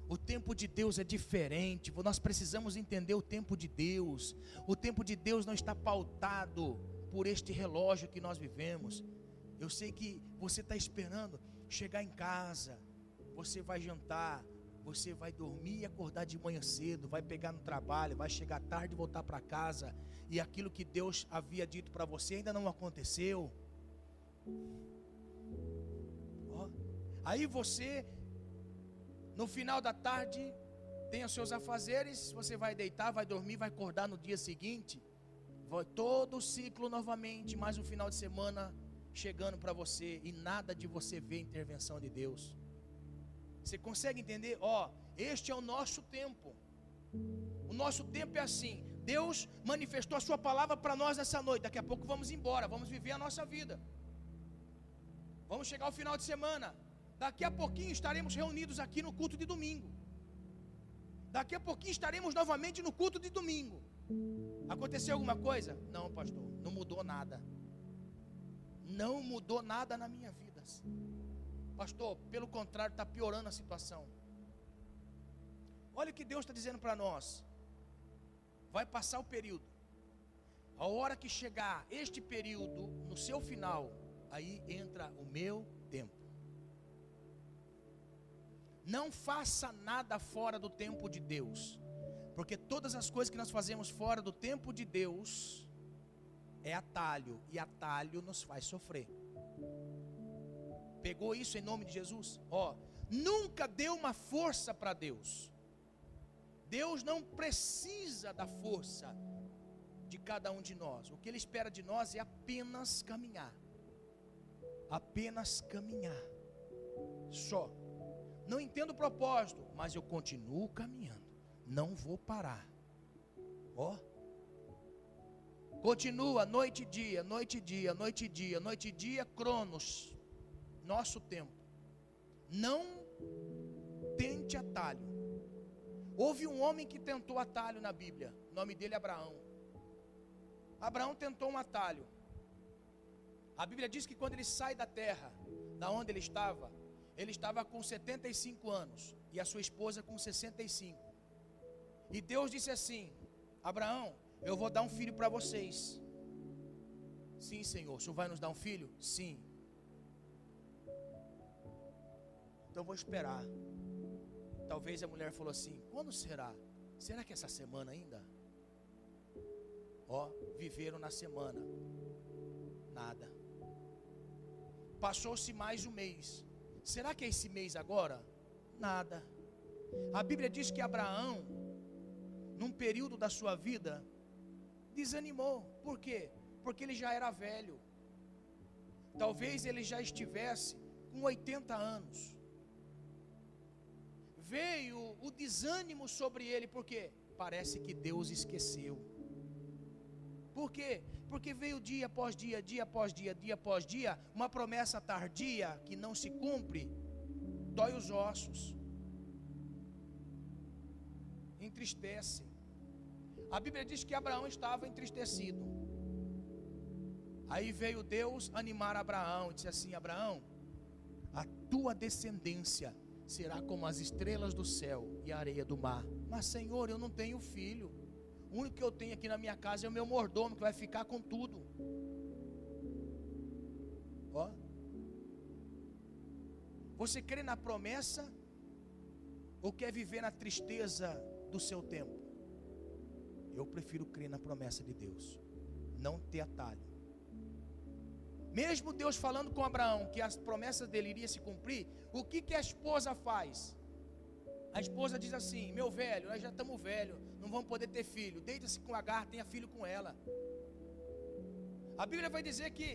S1: O tempo de Deus é diferente. Nós precisamos entender o tempo de Deus. O tempo de Deus não está pautado por este relógio que nós vivemos. Eu sei que você está esperando chegar em casa, você vai jantar, você vai dormir e acordar de manhã cedo, vai pegar no trabalho, vai chegar tarde e voltar para casa, e aquilo que Deus havia dito para você ainda não aconteceu. Aí você, no final da tarde, tem os seus afazeres, você vai deitar, vai dormir, vai acordar no dia seguinte, vai todo o ciclo novamente, mais um final de semana chegando para você, e nada de você ver a intervenção de Deus. Você consegue entender? Este é o nosso tempo. O nosso tempo é assim. Deus manifestou a sua palavra para nós nessa noite. Daqui a pouco vamos embora, vamos viver a nossa vida. Vamos chegar ao final de semana. Daqui a pouquinho estaremos reunidos aqui no culto de domingo. Daqui a pouquinho estaremos novamente no culto de domingo. Aconteceu alguma coisa? Não, pastor, não mudou nada. Não mudou nada na minha vida. Pastor, pelo contrário, está piorando a situação. Olha o que Deus está dizendo para nós. Vai passar o período. A hora que chegar este período, no seu final, aí entra o meu tempo. Não faça nada fora do tempo de Deus, porque todas as coisas que nós fazemos fora do tempo de Deus é atalho, e atalho nos faz sofrer. Pegou isso em nome de Jesus? Nunca dê uma força para Deus. Deus não precisa da força de cada um de nós. O que Ele espera de nós é apenas caminhar. Apenas caminhar. Só. Não entendo o propósito, mas eu continuo caminhando. Não vou parar. Continua noite e dia, noite e dia, noite e dia, noite e dia, cronos. Nosso tempo. Não tente atalho. Houve um homem que tentou atalho na Bíblia. O nome dele é Abraão. Abraão tentou um atalho. A Bíblia diz que quando ele sai da terra, da onde ele estava com 75 anos, e a sua esposa com 65. E Deus disse assim: Abraão, eu vou dar um filho para vocês. Sim, Senhor, o Senhor vai nos dar um filho? Sim. Então vou esperar. Talvez a mulher falou assim: quando será? Será que essa semana ainda? Viveram na semana. Nada. Passou-se mais um mês. Será que é esse mês agora? Nada. A Bíblia diz que Abraão, num período da sua vida, desanimou. Por quê? Porque ele já era velho. Talvez ele já estivesse com 80 anos. Veio o desânimo sobre ele, por quê? Parece que Deus esqueceu. Por quê? Porque veio dia após dia, dia após dia, dia após dia, uma promessa tardia que não se cumpre, dói os ossos, entristece. A Bíblia diz que Abraão estava entristecido. Aí veio Deus animar Abraão e disse assim: Abraão, a tua descendência será como as estrelas do céu e a areia do mar. Mas Senhor, eu não tenho filho. O único que eu tenho aqui na minha casa é o meu mordomo, que vai ficar com tudo. Ó. Você crê na promessa ou quer viver na tristeza do seu tempo? Eu prefiro crer na promessa de Deus, não ter atalho. Mesmo Deus falando com Abraão que as promessas dele iriam se cumprir, o que a esposa faz? A esposa diz assim: meu velho, nós já estamos velhos, não vamos poder ter filho, deita-se com Agar, tenha filho com ela. A Bíblia vai dizer que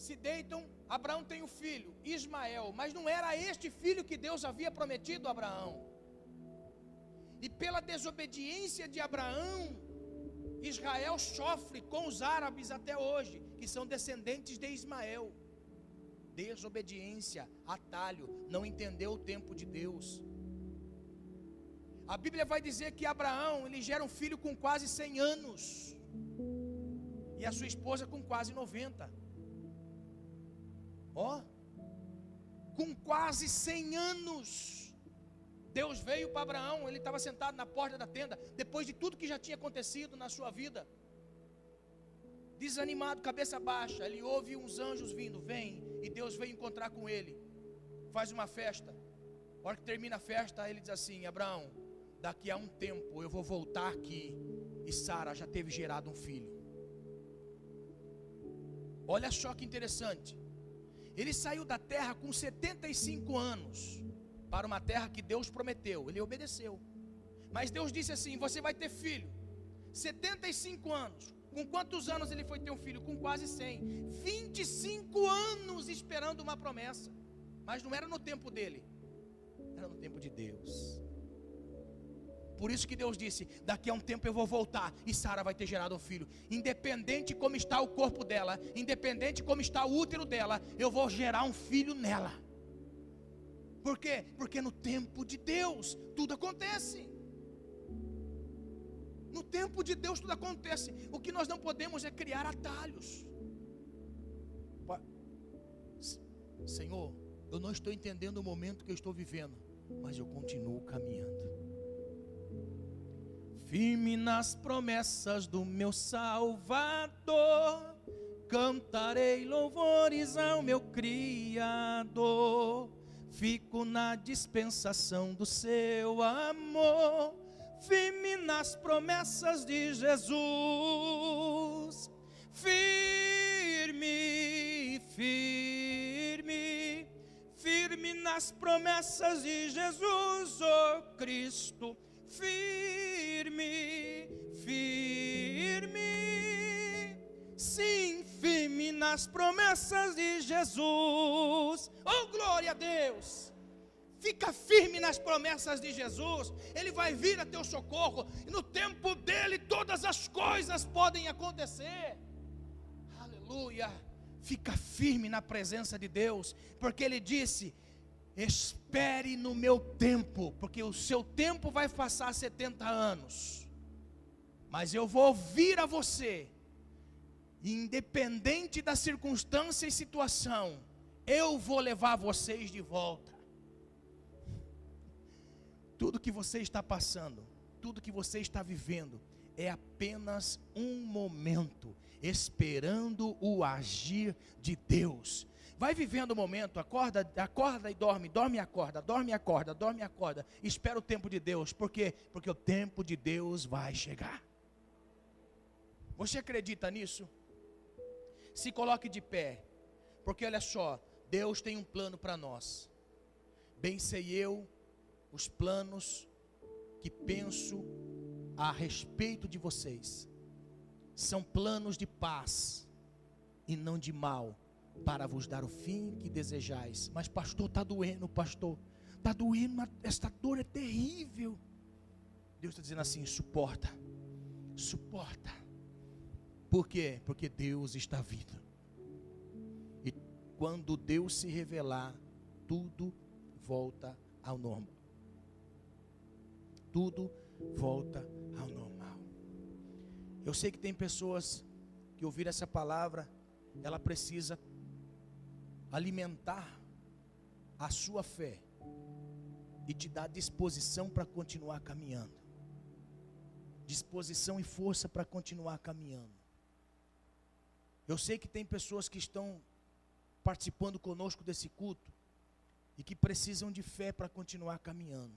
S1: se deitam, Abraão tem um filho, Ismael, mas não era este filho que Deus havia prometido a Abraão. E pela desobediência de Abraão, Israel sofre com os árabes até hoje, que são descendentes de Ismael. Desobediência, atalho, não entendeu o tempo de Deus. A Bíblia vai dizer que Abraão, ele gera um filho com quase 100 anos, e a sua esposa com quase 90. Ó, com quase 100 anos, Deus veio para Abraão, ele estava sentado na porta da tenda, depois de tudo que já tinha acontecido na sua vida, desanimado, cabeça baixa, ele ouve uns anjos vindo, vem, e Deus veio encontrar com ele, faz uma festa. A hora que termina a festa, ele diz assim: Abraão, daqui a um tempo eu vou voltar aqui, e Sara já teve gerado um filho. Olha só que interessante, ele saiu da terra com 75 anos, para uma terra que Deus prometeu, ele obedeceu, mas Deus disse assim: você vai ter filho. 75 anos, com quantos anos ele foi ter um filho? Com quase 100, 25 anos esperando uma promessa, mas não era no tempo dele, era no tempo de Deus. Por isso que Deus disse: daqui a um tempo eu vou voltar e Sara vai ter gerado um filho. Independente como está o corpo dela, independente como está o útero dela, eu vou gerar um filho nela. Por quê? Porque no tempo de Deus tudo acontece. No tempo de Deus tudo acontece. O que nós não podemos é criar atalhos. Senhor, eu não estou entendendo o momento que eu estou vivendo, mas eu continuo caminhando, firme nas promessas do meu Salvador. Cantarei louvores ao meu Criador. Fico na dispensação do seu amor, firme nas promessas de Jesus. Firme, firme, firme nas promessas de Jesus, oh Cristo. Firme, firme, sim, firme nas promessas de Jesus. Oh, glória a Deus! Fica firme nas promessas de Jesus. Ele vai vir a teu socorro, e no tempo dele todas as coisas podem acontecer. Aleluia! Fica firme na presença de Deus, porque ele disse: espere no meu tempo, porque o seu tempo vai passar 70 anos, mas eu vou vir a você, independente da circunstância e situação, eu vou levar vocês de volta. Tudo que você está passando, tudo que você está vivendo, é apenas um momento, esperando o agir de Deus. Vai vivendo o momento, acorda e dorme, dorme e acorda, dorme e acorda, dorme e acorda. Espera o tempo de Deus. Por quê? Porque o tempo de Deus vai chegar. Você acredita nisso? Se coloque de pé, porque olha só, Deus tem um plano para nós. Bem sei eu os planos que penso a respeito de vocês. São planos de paz e não de mal, para vos dar o fim que desejais. Mas pastor, está doendo, pastor, está doendo, esta dor é terrível. Deus está dizendo assim: suporta, suporta. Por quê? Porque Deus está vindo. E quando Deus se revelar, tudo volta ao normal. Tudo volta ao normal. Eu sei que tem pessoas que ouviram essa palavra, ela precisa alimentar a sua fé e te dá disposição para continuar caminhando. Disposição e força para continuar caminhando. Eu sei que tem pessoas que estão participando conosco desse culto e que precisam de fé para continuar caminhando.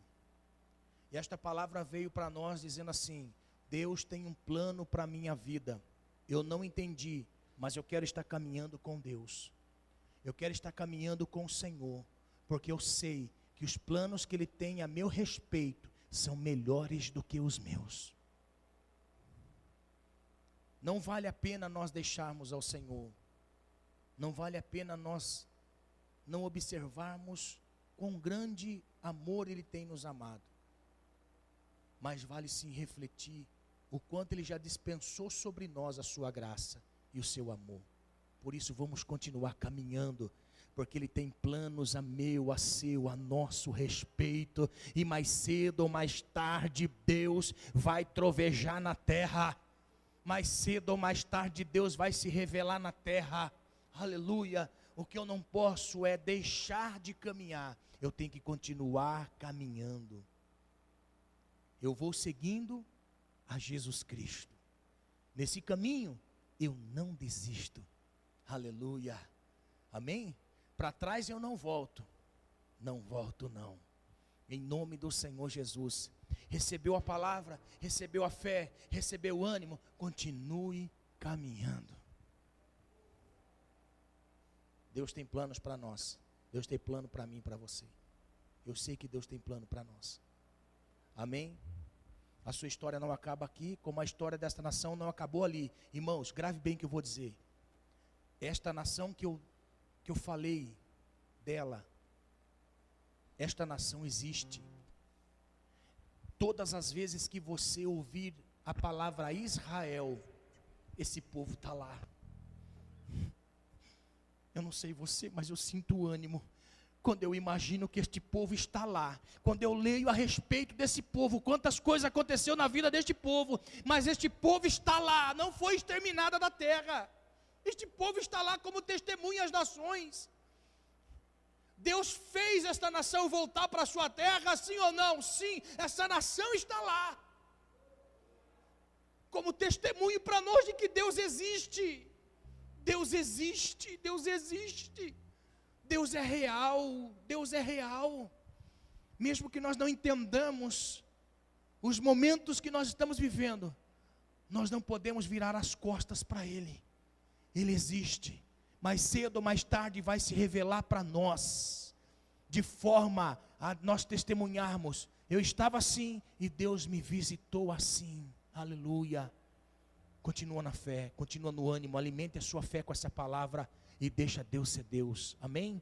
S1: E esta palavra veio para nós dizendo assim: Deus tem um plano para a minha vida. Eu não entendi, mas eu quero estar caminhando com Deus. Eu quero estar caminhando com o Senhor, porque eu sei que os planos que Ele tem a meu respeito são melhores do que os meus. Não vale a pena nós deixarmos ao Senhor. Não vale a pena nós não observarmos quão grande amor Ele tem nos amado. Mas vale sim refletir o quanto Ele já dispensou sobre nós a sua graça e o seu amor. Por isso vamos continuar caminhando, porque Ele tem planos a meu, a seu, a nosso respeito. E mais cedo ou mais tarde Deus vai trovejar na terra. Mais cedo ou mais tarde Deus vai se revelar na terra. Aleluia. O que eu não posso é deixar de caminhar. Eu tenho que continuar caminhando. Eu vou seguindo a Jesus Cristo. Nesse caminho eu não desisto. Aleluia. Amém? Para trás eu não volto. Não volto não. Em nome do Senhor Jesus. Recebeu a palavra, recebeu a fé, recebeu o ânimo, continue caminhando. Deus tem planos para nós. Deus tem plano para mim e para você. Eu sei que Deus tem plano para nós. Amém? A sua história não acaba aqui, como a história desta nação não acabou ali. Irmãos, grave bem o que eu vou dizer. Esta nação que eu falei dela, esta nação existe. Todas as vezes que você ouvir a palavra Israel, esse povo está lá. Eu não sei você, mas eu sinto ânimo quando eu imagino que este povo está lá. Quando eu leio a respeito desse povo, quantas coisas aconteceu na vida deste povo, mas este povo está lá, não foi exterminada da terra. Este povo está lá como testemunha às nações. Deus fez esta nação voltar para a sua terra, sim ou não? Sim, essa nação está lá como testemunho para nós de que Deus existe. Deus existe, Deus existe. Deus é real, Deus é real. Mesmo que nós não entendamos os momentos que nós estamos vivendo, nós não podemos virar as costas para Ele. Ele existe. Mais cedo ou mais tarde vai se revelar para nós, de forma a nós testemunharmos: eu estava assim e Deus me visitou assim. Aleluia. Continua na fé, continua no ânimo, alimente a sua fé com essa palavra e deixa Deus ser Deus. Amém?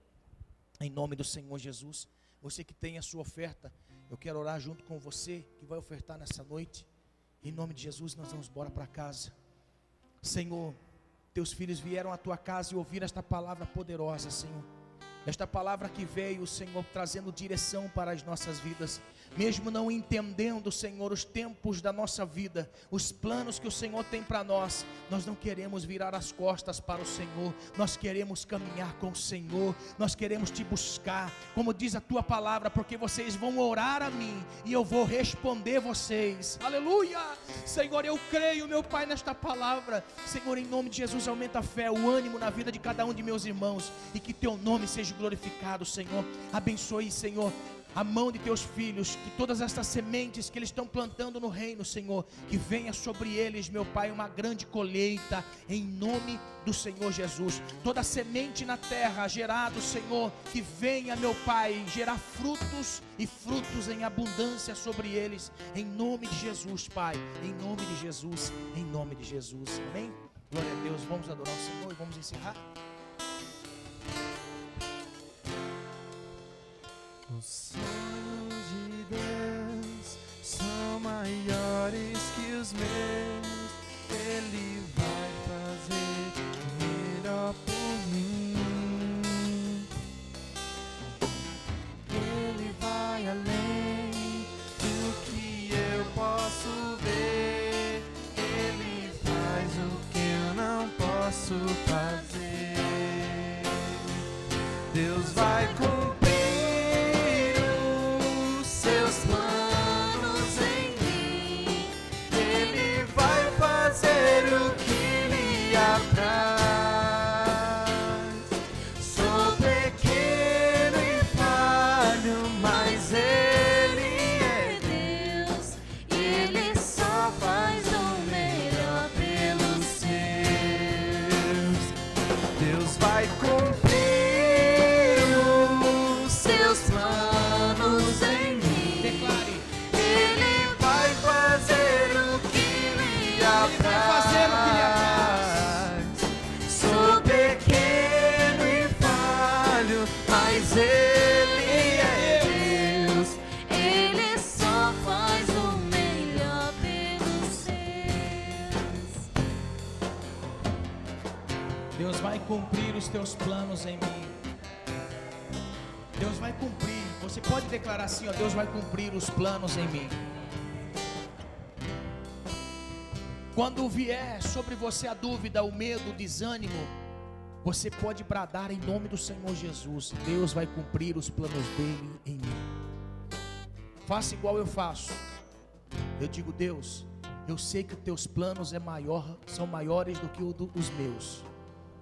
S1: Em nome do Senhor Jesus. Você que tem a sua oferta, eu quero orar junto com você que vai ofertar nessa noite. Em nome de Jesus, nós vamos embora para casa. Senhor, teus filhos vieram à tua casa e ouviram esta palavra poderosa, Senhor. Esta palavra que veio, Senhor, trazendo direção para as nossas vidas. Mesmo não entendendo, Senhor, os tempos da nossa vida, os planos que o Senhor tem para nós, nós não queremos virar as costas para o Senhor. Nós queremos caminhar com o Senhor. Nós queremos te buscar, como diz a tua palavra, porque vocês vão orar a mim e eu vou responder vocês. Aleluia! Senhor, eu creio, meu Pai, nesta palavra. Senhor, em nome de Jesus, aumenta a fé, o ânimo na vida de cada um de meus irmãos, e que teu nome seja glorificado, Senhor. Abençoe, Senhor, a mão de teus filhos, que todas estas sementes que eles estão plantando no reino, Senhor, que venha sobre eles, meu Pai, uma grande colheita, em nome do Senhor Jesus. Toda semente na terra gerado, Senhor, que venha, meu Pai, gerar frutos e frutos em abundância sobre eles, em nome de Jesus, Pai, em nome de Jesus, em nome de Jesus, amém? Glória a Deus. Vamos adorar o Senhor e vamos encerrar.
S2: Os sonhos de Deus são maiores que os meus. Ele vai fazer o melhor por mim. Ele vai além do que eu posso ver. Ele faz o que eu não posso fazer. Deus vai cumprir os
S1: Deus vai cumprir os teus planos em mim. Deus vai cumprir. Você pode declarar assim, ó: Deus vai cumprir os planos em mim. Quando vier sobre você a dúvida, o medo, o desânimo, você pode bradar em nome do Senhor Jesus: Deus vai cumprir os planos dele em mim. Faça igual eu faço. Eu digo: Deus, eu sei que os teus planos são maiores do que os meus.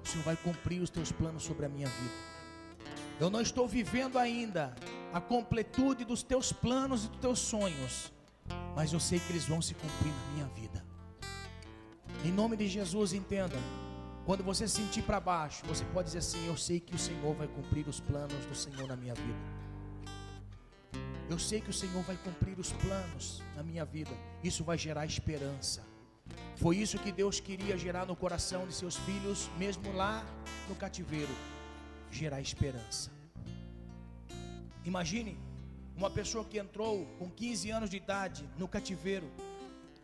S1: O Senhor vai cumprir os teus planos sobre a minha vida. Eu não estou vivendo ainda a completude dos teus planos e dos teus sonhos, mas eu sei que eles vão se cumprir na minha vida. Em nome de Jesus, entenda. Quando você se sentir para baixo, você pode dizer assim: eu sei que o Senhor vai cumprir os planos do Senhor na minha vida. Eu sei que o Senhor vai cumprir os planos na minha vida. Isso vai gerar esperança. Foi isso que Deus queria gerar no coração de seus filhos, mesmo lá no cativeiro. Gerar esperança. Imagine uma pessoa que entrou com 15 anos de idade no cativeiro.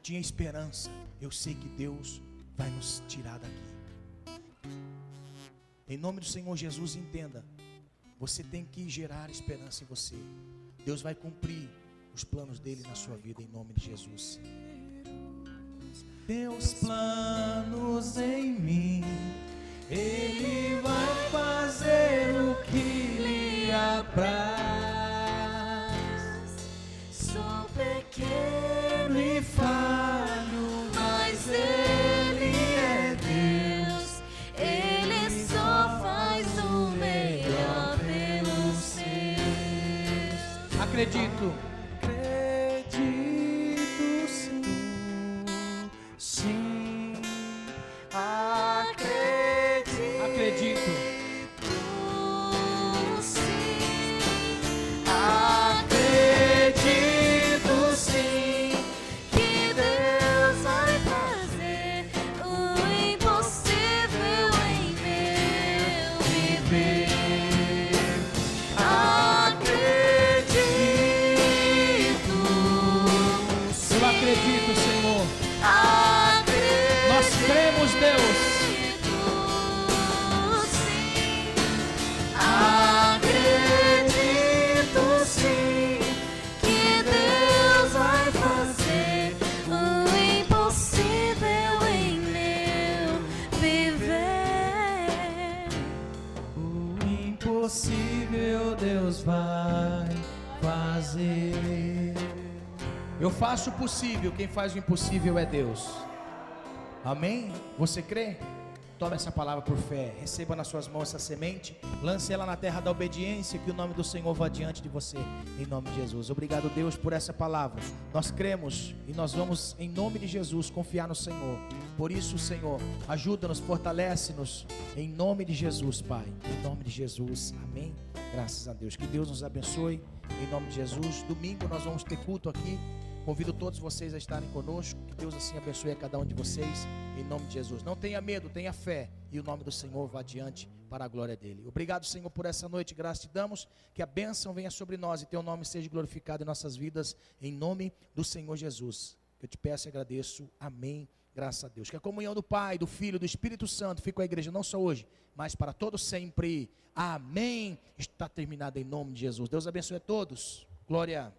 S1: Tinha esperança. Eu sei que Deus vai nos tirar daqui. Em nome do Senhor Jesus, entenda. Você tem que gerar esperança em você. Deus vai cumprir os planos dele na sua vida, em nome de Jesus. Teus planos em mim, ele vai fazer o que lhe apraz.
S3: Sou pequeno e falho, mas ele é Deus. Ele só faz o melhor pelos seus.
S1: Acredito.
S2: Acredito sim,
S1: Acredito.
S3: Sim,
S2: acredito sim,
S3: que Deus vai fazer o impossível em meu viver. Acredito,
S1: Eu acredito, Senhor.
S3: acredito.
S1: Nós cremos, Deus.
S3: Acredito sim que Deus vai fazer o impossível em meu viver.
S2: o impossível Deus vai fazer.
S1: Eu faço o possível, quem faz o impossível é Deus. Amém? Você crê? Tome essa palavra por fé. Receba nas suas mãos essa semente. Lance ela na terra da obediência. Que o nome do Senhor vá diante de você. Em nome de Jesus. Obrigado, Deus, por essa palavra. Nós cremos e nós vamos, em nome de Jesus, confiar no Senhor. Por isso, Senhor, ajuda-nos, fortalece-nos. Em nome de Jesus, Pai. Em nome de Jesus. Amém. Graças a Deus. Que Deus nos abençoe. Em nome de Jesus. Domingo nós vamos ter culto aqui. Convido todos vocês a estarem conosco. Que Deus assim abençoe a cada um de vocês. Em nome de Jesus. Não tenha medo, tenha fé. E o nome do Senhor vá adiante para a glória dele. Obrigado, Senhor, por essa noite. Graças te damos. Que a bênção venha sobre nós e teu nome seja glorificado em nossas vidas. Em nome do Senhor Jesus. Que eu te peço e agradeço. Amém. Graças a Deus. Que a comunhão do Pai, do Filho, do Espírito Santo fique com a igreja não só hoje, mas para todos sempre. Amém. Está terminado em nome de Jesus. Deus abençoe a todos. Glória.